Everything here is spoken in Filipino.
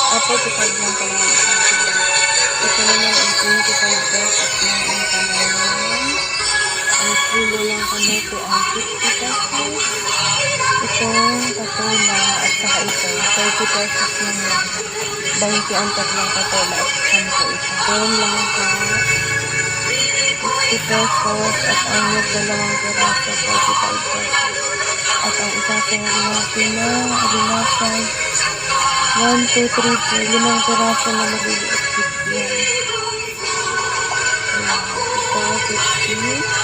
45 lang pala ang isang kilo. Ito naman ang 25 pesos lang ang kamayan. Ang kilo ng kamote ang 50 pesos. Itong patola at saka ito, 30 pesos lang yan. 20 ang tatlong patola at 10 isa. Doon lang sa 50 pesos at ang dalawang piraso, 45 pesos. At ang isasawag natin na abinasan, 1, 2, 3, 4, 5 piraso na maliliit. 50 yan. Ito, 50.